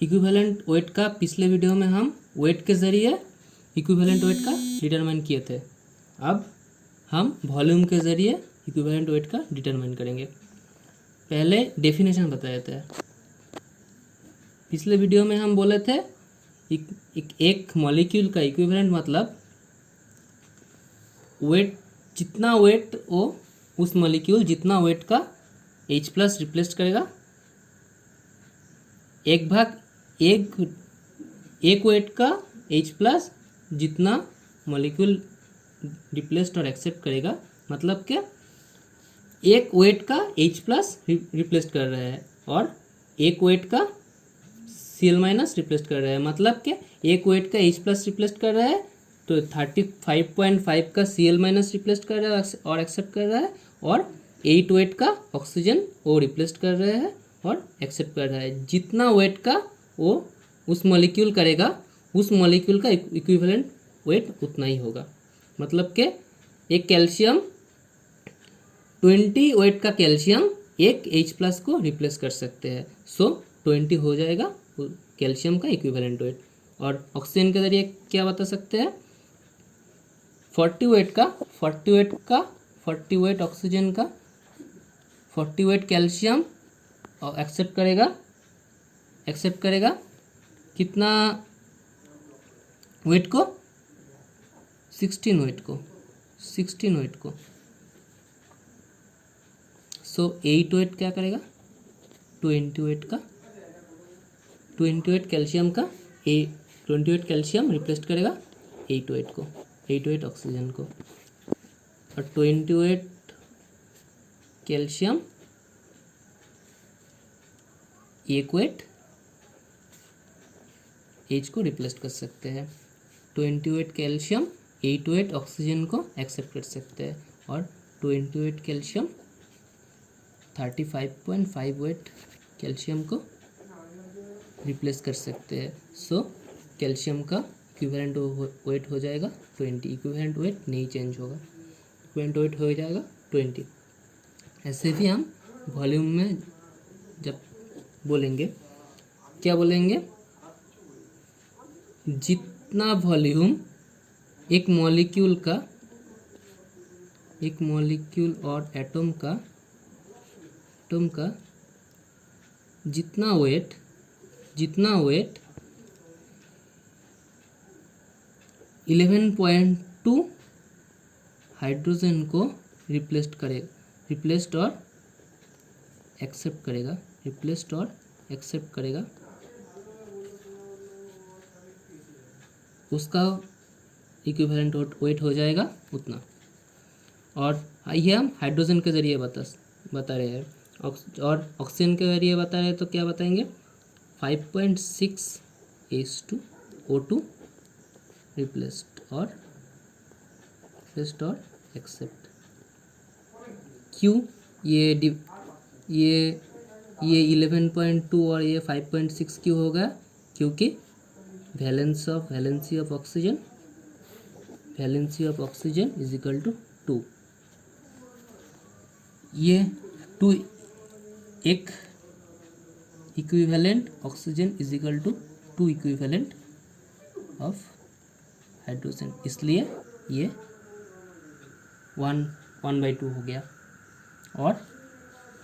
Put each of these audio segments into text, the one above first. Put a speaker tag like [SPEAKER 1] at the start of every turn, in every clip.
[SPEAKER 1] Equivalent weight का पिछले video में हम वेट के ज़रिए इक्विवेलेंट वेट का डिटरमाइन किए थे। अब हम वॉल्यूम के ज़रिए इक्विवेलेंट वेट का डिटरमाइन करेंगे। पहले डेफिनेशन बता देते हैं। पिछले वीडियो में हम बोले थे एक मॉलिक्यूल का इक्विवेलेंट मतलब वेट, जितना वेट वो उस मॉलिक्यूल जितना वेट का H प्लस रिप्लेस करेगा, एक वेट का H प्लस जितना मॉलिक्यूल रिप्लेस्ड और एक्सेप्ट करेगा, मतलब क्या एक वेट का H प्लस रिप्लेस कर रहा है और एक वेट का Cl माइनस रिप्लेस कर रहा है। मतलब क्या एक वेट का H प्लस रिप्लेस कर रहा है तो 35.5 का Cl माइनस रिप्लेस कर रहा है और एक्सेप्ट कर रहा है, और 8 वेट का ऑक्सीजन वो रिप्लेस कर रहा है और एक्सेप्ट कर रहा है। जितना वेट का वो उस मॉलिक्यूल करेगा, उस मॉलिक्यूल का इक्विवेलेंट वेट उतना ही होगा। मतलब कि एक कैल्शियम 20 वेट का कैल्शियम एक H प्लस को रिप्लेस कर सकते हैं, सो 20 हो जाएगा कैल्शियम का इक्विवेलेंट वेट। और ऑक्सीजन के जरिए क्या बता सकते हैं, 40 वेट ऑक्सीजन का 40 वेट कैल्शियम और एक्सेप्ट करेगा कितना वेट को, 16 वेट को। सो 8 वेट क्या करेगा, 20 वेट कैल्शियम का 20 वेट कैल्शियम रिप्लेस करेगा 8 वेट ऑक्सीजन को, और 20 वेट कैल्शियम एक वेट H को रिप्लेस कर सकते हैं। 20 वेट कैल्शियम 8 वेट ऑक्सीजन को एक्सेप्ट कर सकते हैं, और 20 वेट कैल्शियम 35.5 वेट कैल्शियम को रिप्लेस कर सकते हैं। सो कैल्शियम का इक्विवेलेंट वेट हो जाएगा 20। इक्विवेलेंट वेट नहीं चेंज होगा, इक्विवेलेंट वेट हो जाएगा 20। ऐसे भी हम वॉल्यूम में जब बोलेंगे, क्या बोलेंगे, जितना वॉल्यूम एक मॉलिक्यूल और एटम का जितना वेट 11.2 हाइड्रोजन को रिप्लेस्ड और एक्सेप्ट करेगा, उसका इक्विवेलेंट वेट हो जाएगा उतना। और ये हम हाइड्रोजन के ज़रिए बता रहे हैं, और ऑक्सीजन के ज़रिए बता रहे हैं तो क्या बताएंगे, 5.6 H2O2 रिप्लेस्ड और एक्सेप्ट। क्यों ये 11.2 और ये 5.6 क्यों होगा, क्योंकि valency of oxygen is equal to 2। ये 2 एक equivalent oxygen is equal to 2 equivalent of hydrogen, इसलिए ये 1/2 हो गया। और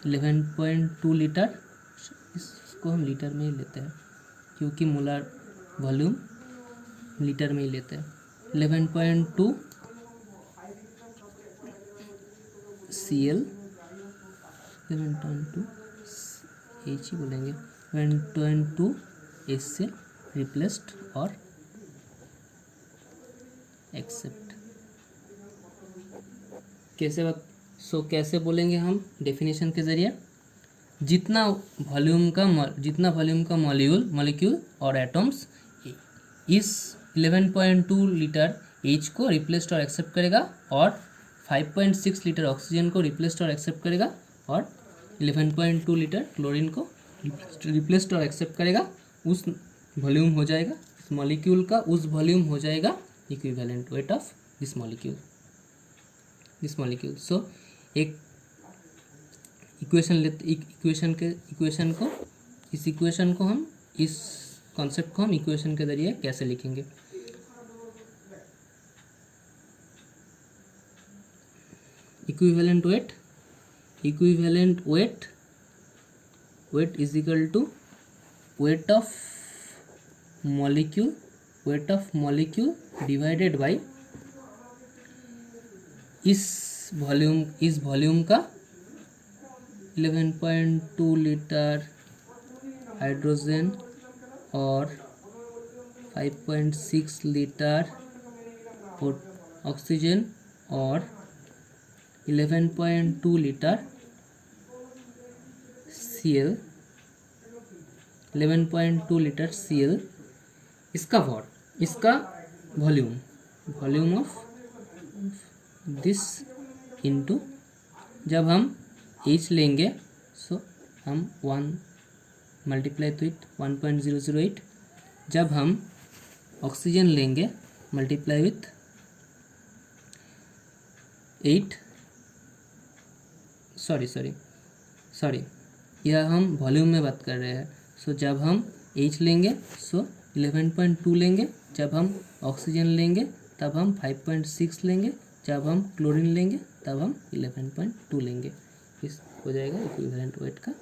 [SPEAKER 1] 11.2 लीटर, इसको हम लीटर में ही लेते हैं क्योंकि मोलर वॉल्यूम लीटर में ही लेते हैं। 11.2 Cl 11.2 H ही बोलेंगे, 11.2 H से रिप्लेस्ड और एक्सेप्ट। कैसे बोलेंगे हम डेफिनेशन के ज़रिए, जितना वॉल्यूम का मॉलिक्यूल और एटम्स इस 11.2 लीटर H को रिप्लेस्ड और एक्सेप्ट करेगा, और 5.6 लीटर ऑक्सीजन को रिप्लेस्ड और एक्सेप्ट करेगा, और 11.2 लीटर क्लोरीन को रिप्लेस्ड और एक्सेप्ट करेगा, उस वॉल्यूम हो जाएगा इस मॉलिक्यूल का, उस वॉल्यूम हो जाएगा equivalent weight of this molecule. So एक इक्वेशन को हम इस कॉन्सेप्ट को हम इक्वेशन के जरिए कैसे लिखेंगे। Equivalent weight is equal to weight of molecule divided by इस वॉल्यूम का 11.2 लीटर हाइड्रोजन और 5.6 लीटर ऑक्सीजन और 11.2 लीटर Cl 11.2 लीटर Cl इसका वॉल्यूम ऑफ दिस इनटू, जब हम H लेंगे सो हम 1 मल्टीप्लाई टू इट 1.008, जब हम ऑक्सीजन लेंगे मल्टीप्लाई विथ 8, सॉरी यह हम वॉल्यूम में बात कर रहे हैं। सो जब हम H लेंगे सो 11.2 लेंगे, जब हम ऑक्सीजन लेंगे तब हम 5.6 लेंगे, जब हम क्लोरीन लेंगे तब हम 11.2 लेंगे। इस हो जाएगा इक्विवेलेंट वेट का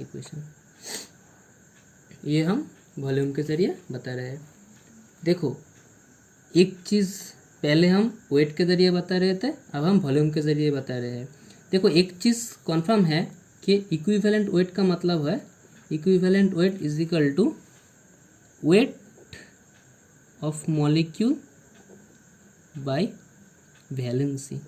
[SPEAKER 1] इक्वेशन। ये हम वॉल्यूम के ज़रिए बता रहे हैं। देखो एक चीज़ पहले हम वेट के ज़रिए बता रहे थे, अब हम वॉल्यूम के ज़रिए बता रहे हैं। देखो एक चीज़ कॉन्फर्म है कि इक्विवेलेंट वेट का मतलब है equivalent weight is equal to weight of molecule by valency.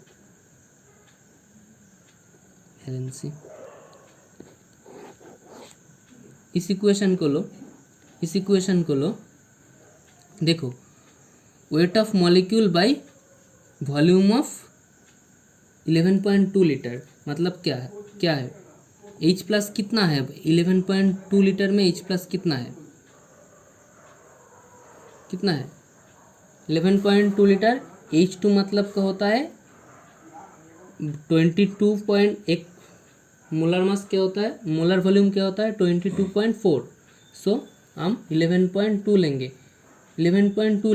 [SPEAKER 1] इस इक्वेशन को लो, देखो weight of molecule by volume of 11.2 litre मतलब क्या है H प्लस कितना है 11.2 लीटर में H प्लस कितना है 11.2 लीटर। H2 मतलब का होता है 22.1 मोलर मास क्या होता है, मोलर वॉल्यूम क्या होता है 22.4। सो हम 11.2 लेंगे, 11.2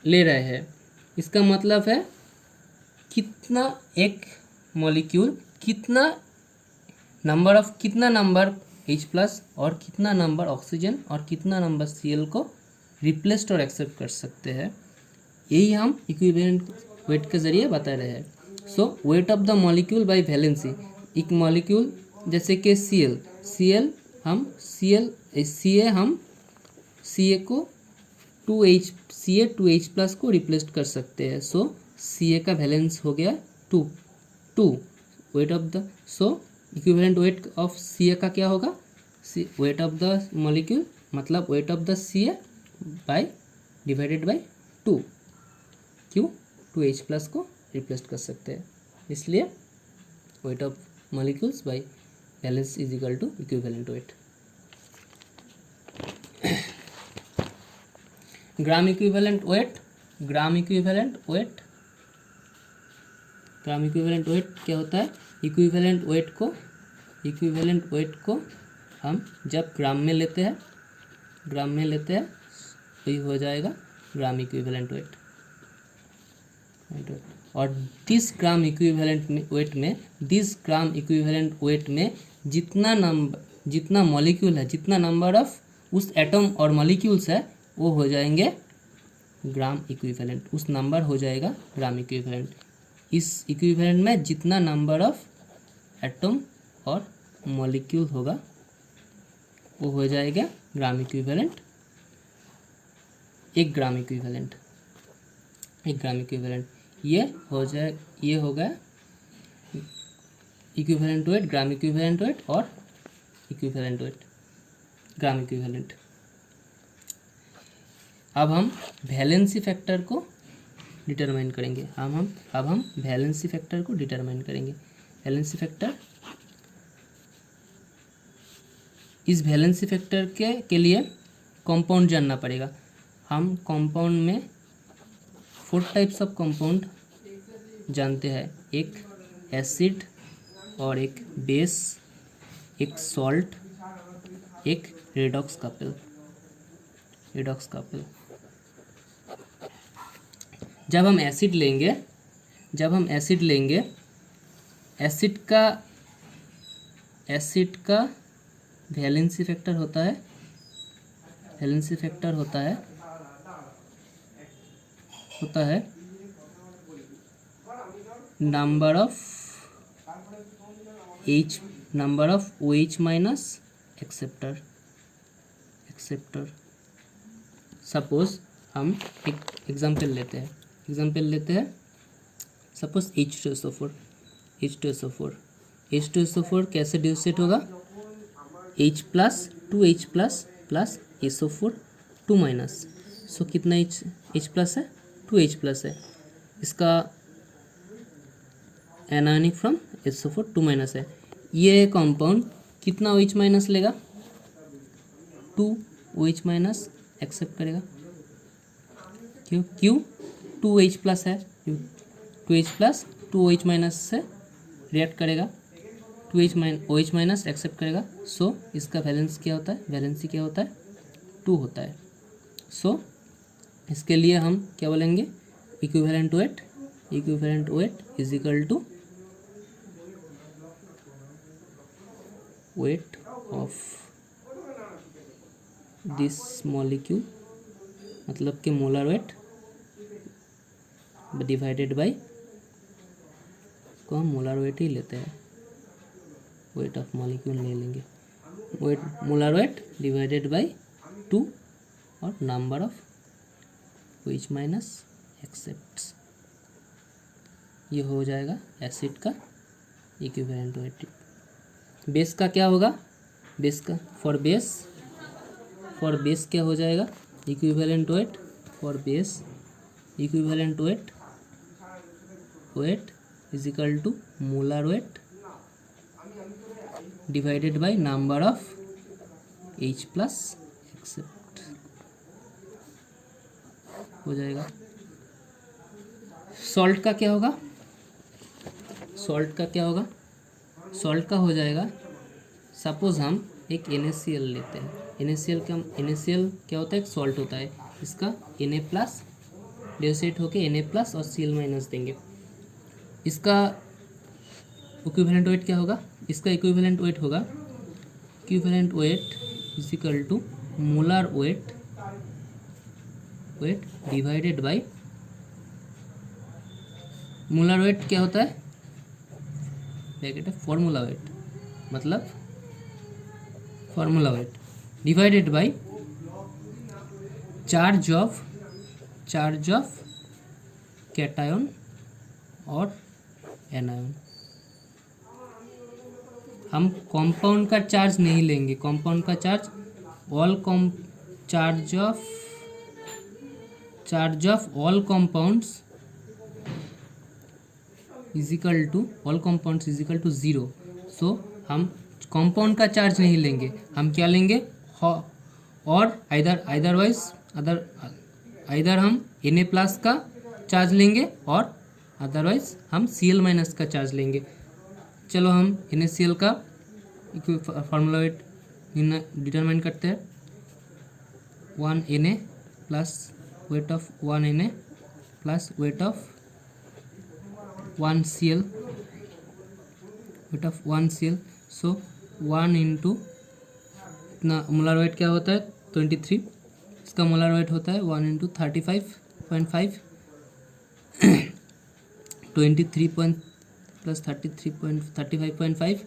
[SPEAKER 1] ले रहे हैं, इसका मतलब है कितना एक मॉलिक्यूल कितना नंबर H प्लस और कितना नंबर ऑक्सीजन और कितना नंबर Cl को रिप्लेस्ड और एक्सेप्ट कर सकते हैं, यही हम इक्विवेलेंट वेट के ज़रिए बता रहे हैं। So weight of the molecule by valency, एक मॉलिक्यूल जैसे कि Cl हम Ca को 2H प्लस को रिप्लेस कर सकते हैं। सो Ca का वैलेंस हो गया 2 wait of the, so equivalent weight of Ca का क्या होगा, वेट ऑफ द मॉलिक्यूल मतलब wait of the Ca by divided by 2, क्यों 2H प्लस को रिप्लेस कर सकते हैं, इसलिए weight of molecules by valence is equal to equivalent weight. Gram equivalent weight क्या होता है, इक्विवेलेंट वेट को हम जब ग्राम में लेते हैं वही हो जाएगा ग्राम इक्विवेलेंट वेट। और 10 ग्राम इक्विवेलेंट वेट में जितना मॉलिक्यूल है, जितना नंबर ऑफ उस एटम और मॉलिक्यूल्स है वो हो जाएंगे ग्राम इक्विवेलेंट, उस नंबर हो जाएगा ग्राम इक्विवेलेंट। इस इक्विवेलेंट में जितना नंबर ऑफ एटम और मॉलिक्यूल होगा वो हो जाएगा ग्राम इक्विवेलेंट, 1 ग्राम इक्विवेलेंट। ये हो गया equivalent weight, gram equivalent wait और इक्विवेलेंट वेट, ग्राम इक्विवेलेंट। अब हम वैलेंसी फैक्टर को डिटरमाइन करेंगे। अब हम वैलेंसी फैक्टर को डिटरमाइन करेंगे। वैलेंसी फैक्टर, इस वैलेंसी फैक्टर के लिए कंपाउंड जानना पड़ेगा। हम कंपाउंड में 4 टाइप्स ऑफ कंपाउंड जानते हैं, एक एसिड और एक बेस, एक सॉल्ट, एक रेडॉक्स कपल। Redox couple. जब हम एसिड लेंगे एसिड का वैलेंसी फैक्टर होता है number of OH minus acceptor. Suppose हम एक एग्जांपल लेते हैं सपोज H2SO4 कैसे डिसोसिएट होगा? H plus 2H plus SO4 2 minus. So कितना H प्लस है? 2H प्लस है। इसका एनायनिक फ्रॉम SO4 2 माइनस है। ये कंपाउंड कितना OH माइनस लेगा? 2 OH माइनस एक्सेप्ट करेगा। क्यों 2H प्लस है, 2H प्लस 2OH माइनस से रिएक्ट करेगा, 2OH माइनस एक्सेप्ट करेगा। सो इसका वैलेंसी क्या होता है? 2 होता है। सो इसके लिए हम क्या बोलेंगे? Equivalent weight is equal to weight of this molecule, मतलब कि मोलर वेट डिवाइडेड बाय, को हम मोलर वेट ही लेते हैं, वेट ऑफ मॉलिक्यूल ले लेंगे, weight molar weight divided by 2 और number of OH minus accepts. ये हो जाएगा एसिड का इक्विवेलेंट वेट। बेस का क्या होगा? बेस का फॉर बेस क्या हो जाएगा? Equivalent weight for base, equivalent weight is equal to molar weight divided by number of H plus accept हो जाएगा। सॉल्ट का क्या होगा? सॉल्ट का हो जाएगा, सपोज हम एक NaCl लेते हैं। NaCl क्या होता है? एक सॉल्ट होता है। इसका Na प्लस डिसोसिएट होके Na प्लस और Cl माइनस देंगे। इसका इक्विवेलेंट वेट क्या होगा? इसका equivalent weight is equal to molar weight divided by, molar weight क्या होता है? ब्रैकेट है फॉर्मूला वेट, मतलब formula weight divided by charge of cation और एनायन। हम कंपाउंड का चार्ज नहीं लेंगे, कंपाउंड का charge charge of all compounds is equal to 0। So हम कंपाउंड का चार्ज नहीं लेंगे, हम क्या लेंगे? और आइदर हम Na प्लस का चार्ज लेंगे और अदरवाइज हम Cl माइनस का चार्ज लेंगे। चलो हम NaCl का फार्मूला वेट डिटरमाइन करते हैं। 1 Na plus weight of 1 Na plus weight of 1 Cl, so 1 into इतना मोलर वेट क्या होता है? 23। इसका मोलर वेट होता है 1 इंटू 35.5, 23 प्लस 35.5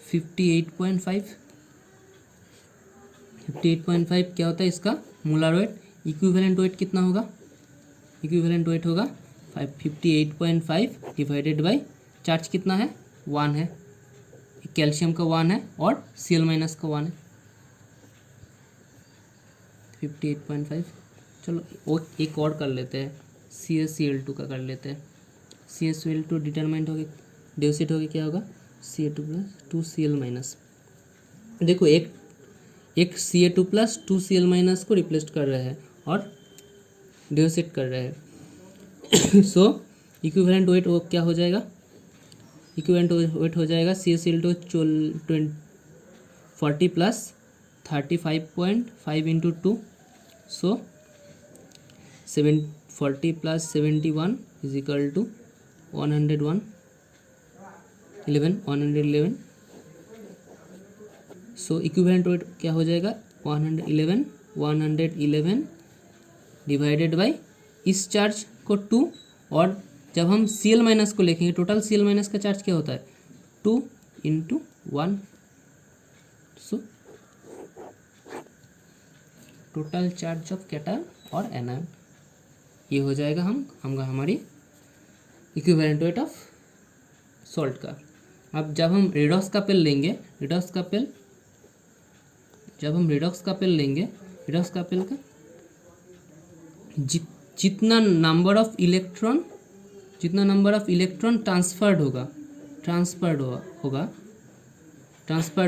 [SPEAKER 1] 58.5 क्या होता है इसका मोलर वेट? इक्विवेलेंट वेट कितना होगा? इक्विवेलेंट वेट होगा 58.5 डिवाइडेड बाय चार्ज कितना है? 1 है, कैल्शियम का 1 है और Cl माइनस का 1 है, 58.5। चलो एक और कर लेते हैं, CaCl2 का कर लेते हैं। CaCl2 डिटरमाइंड हो गया, डिसोसिएट हो गया, क्या होगा? Ca2 plus 2Cl minus. देखो एक Ca2 प्लस 2Cl माइनस को रिप्लेस कर रहे हैं और डिसोसिएट कर रहे हैं। सो इक्विवेलेंट वेट वो क्या हो जाएगा? इक्विवेलेंट वेट हो जाएगा CaCl2 40 plus 35.5 into 2 so 740 plus 71 is equal to 101 111। So equivalent weight क्या हो जाएगा 111 डिवाइडेड बाई इस चार्ज को 2, और जब हम Cl माइनस को लिखेंगे टोटल Cl माइनस का चार्ज क्या होता है 2 into 1। So total charge of cation और एनायन ये हो जाएगा हमारी इक्विवेलेंट वेट ऑफ सॉल्ट का। अब जब हम रेडॉक्स का पेल लेंगे, रेडॉक्स का पेल का जितना नंबर ऑफ इलेक्ट्रॉन ट्रांसफर्ड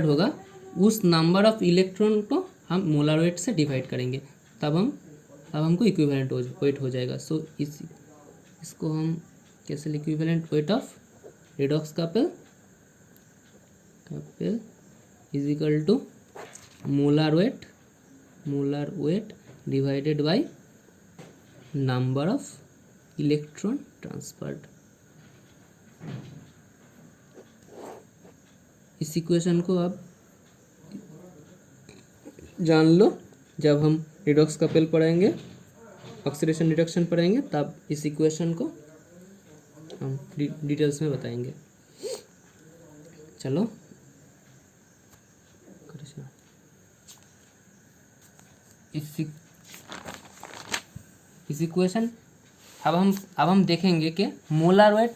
[SPEAKER 1] होगा उस नंबर ऑफ इलेक्ट्रॉन को हम मोलर वेट से डिवाइड करेंगे, तब हमको इक्विवेलेंट वेट हो जाएगा। सो इसको हम कैसे इक्विवेलेंट वेट ऑफ रेडॉक्स का पेल is equal to molar weight divided by number of electron transferred. इस इक्वेशन को आप जान लो, जब हम रिडॉक्स का पेल पढ़ेंगे, ऑक्सीडेशन रिडक्शन पढ़ेंगे, तब इस इक्वेशन को हम डिटेल्स में बताएंगे। चलो इस इक्वेशन अब हम देखेंगे कि मोलर वेट,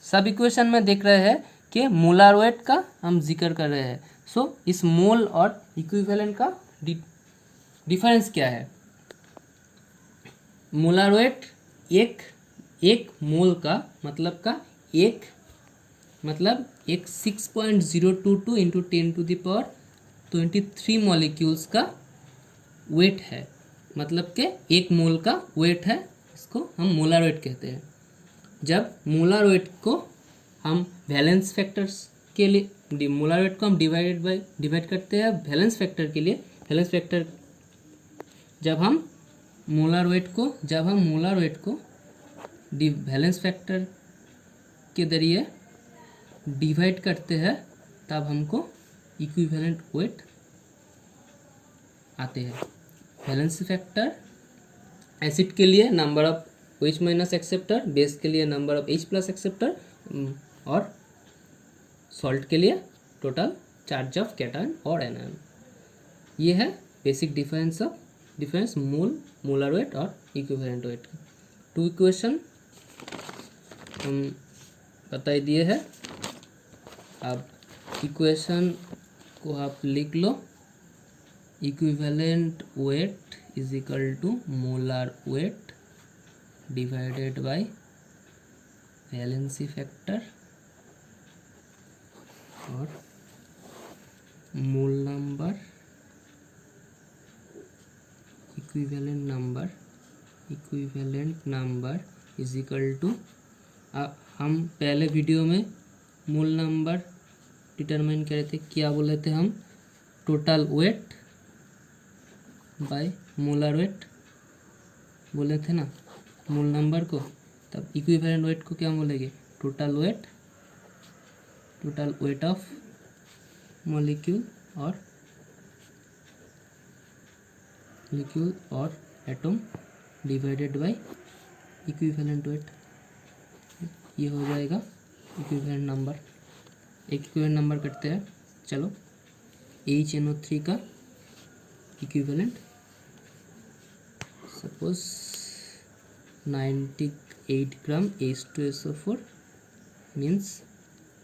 [SPEAKER 1] सब इक्वेशन में देख रहे हैं कि मोलर वेट का हम जिक्र कर रहे हैं। सो इस मोल और इक्विवेलेंट का डिफरेंस क्या है। मोलर वेट एक मोल का मतलब एक 6.022 इंटू 10⁻23 मॉलिक्यूल्स का वेट है, मतलब कि एक मोल का वेट है, इसको हम मोलर वेट कहते हैं। जब मोलर वेट को हम वैलेंस फैक्टर्स के लिए, मोलर वेट को हम डिवाइड करते हैं वैलेंस फैक्टर के लिए। वैलेंस फैक्टर जब हम मोलर वेट को वैलेंस फैक्टर के जरिए डिवाइड करते हैं, तब हमको इक्विवेलेंट वेट आते हैं। वैलेंस फैक्टर एसिड के लिए number of OH minus acceptor, base के लिए number of H plus acceptor, और सॉल्ट के लिए टोटल चार्ज ऑफ कैटायन और एनायन। ये है बेसिक डिफरेंस मोलर वेट और इक्विवेलेंट वेट का। 2 इक्वेशन हम बता दिए हैं। अब इक्वेशन को आप लिख लो, equivalent weight is equal to molar weight divided by valency factor और mole number, equivalent number is equal to, हम पहले वीडियो में मोल नंबर डिटरमाइन कर रहे थे, क्या बोले थे हम, total weight by molar wait बोले थे ना मोल नंबर को। तब इक्विवेलेंट वेट को क्या बोलेंगे, टोटल वेट ऑफ मॉलिक्यूल और atom divided by equivalent weight. ये हो जाएगा इक्विवेलेंट नंबर। एक इक्विवेलेंट नंबर करते हैं। चलो HNO3 का इक्विवेलेंट सपोज 98 ग्राम H2SO4 मीन्स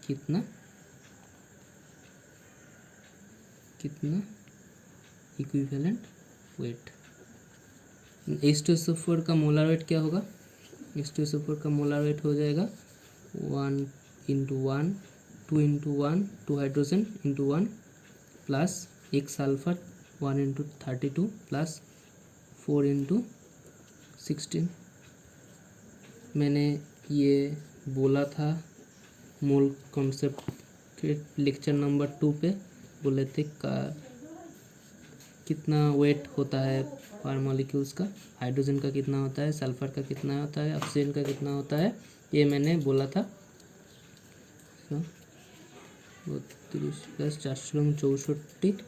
[SPEAKER 1] कितना इक्विवेलेंट वेट। H2SO4 का मोलर वेट क्या होगा, H2SO4 का मोलर वेट हो जाएगा 1 into 1 2 into 1 2 hydrogen into 1 plus एक सल्फर 1 इंटू 32 प्लस 4 इंटू 16। मैंने ये बोला था मोल कॉन्सेप्ट के लेक्चर नंबर 2 पे, बोले थे कितना वेट होता है पर मॉलिक्यूल्स का, हाइड्रोजन का कितना होता है, सल्फर का कितना होता है, ऑक्सीजन का कितना होता है, ये मैंने बोला था। 32 प्लस 4 64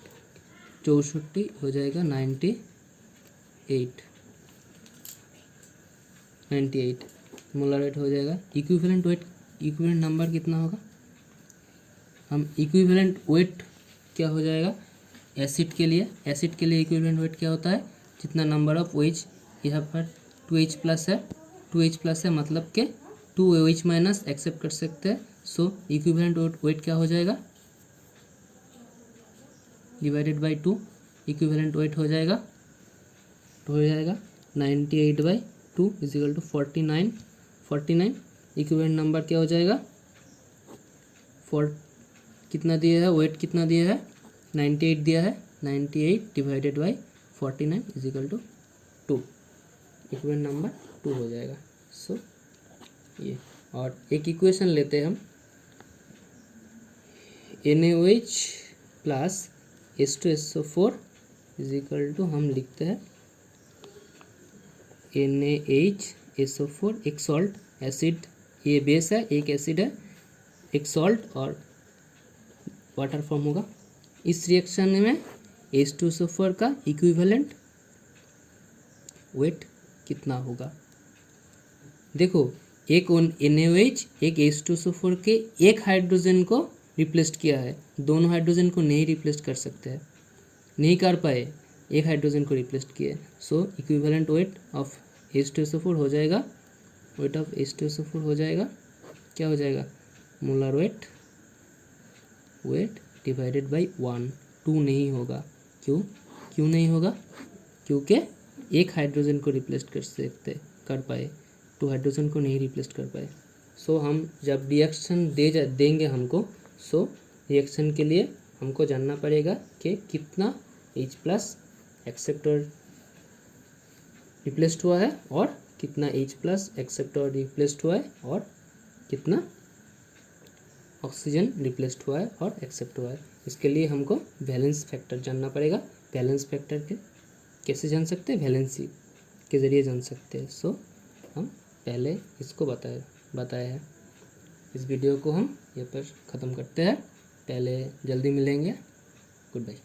[SPEAKER 1] 64 हो जाएगा 98 मोलर वेट हो जाएगा। इक्विवेलेंट वेट, इक्विवेलेंट नंबर कितना होगा, हम इक्विवेलेंट वेट क्या हो जाएगा एसिड के लिए, एसिड के लिए इक्विवेलेंट वेट क्या होता है, जितना नंबर ऑफ OH, यहाँ पर 2H प्लस है, 2H प्लस है मतलब के 2OH माइनस एक्सेप्ट कर सकते हैं। सो इक्विवेलेंट वेट क्या हो जाएगा, डिवाइडेड बाई 2, इक्विवेलेंट वेट हो जाएगा 98/2 इजिकल टू 49 इक्विवेलेंट नंबर क्या हो जाएगा, कितना दिया है, वेट कितना दिया है 98 दिया है, 98 divided by 49 is equal to 2, equivalent number 2 हो जाएगा। सो ये, और एक इक्वेशन लेते हैं हम, NaOH plus H2SO4 is equal to, हम लिखते हैं NaHSO4, एक सॉल्ट, एसिड, ये बेस है, एक एसिड है, एक सॉल्ट और वाटर फॉर्म होगा। इस रिएक्शन में H2SO4 का इक्विवेलेंट वेट कितना होगा, देखो एक NaOH एक H2SO4 के एक हाइड्रोजन को रिप्लेस किया है, दोनों हाइड्रोजन को नहीं रिप्लेस कर सकते हैं, नहीं कर पाए, एक हाइड्रोजन को रिप्लेस किए। सो इक्विवेलेंट वेट ऑफ H2SO4 हो जाएगा, वेट ऑफ H2SO4 हो जाएगा, क्या हो जाएगा, मोलर वेट डिवाइडेड बाई 1, 2 नहीं होगा, क्यों नहीं होगा, क्योंकि एक हाइड्रोजन को रिप्लेस कर पाए, 2 हाइड्रोजन को नहीं रिप्लेस कर पाए। सो हम जब रिएक्शन देंगे हमको, सो रिएक्शन के लिए हमको जानना पड़ेगा कि कितना H प्लस एक्सेप्टर रिप्लेस्ड हुआ है और कितना H प्लस एक्सेप्टर रिप्लेस्ड हुआ है और कितना ऑक्सीजन रिप्लेस्ड हुआ है और एक्सेप्ट हुआ है। इसके लिए हमको वैलेंस फैक्टर जानना पड़ेगा। वैलेंस फैक्टर के कैसे जान सकते हैं, वैलेंसी के ज़रिए जान सकते हैं। सो हम पहले इसको बताया है। इस वीडियो को हम यहाँ पर ख़त्म करते हैं, पहले जल्दी मिलेंगे, गुड बाय।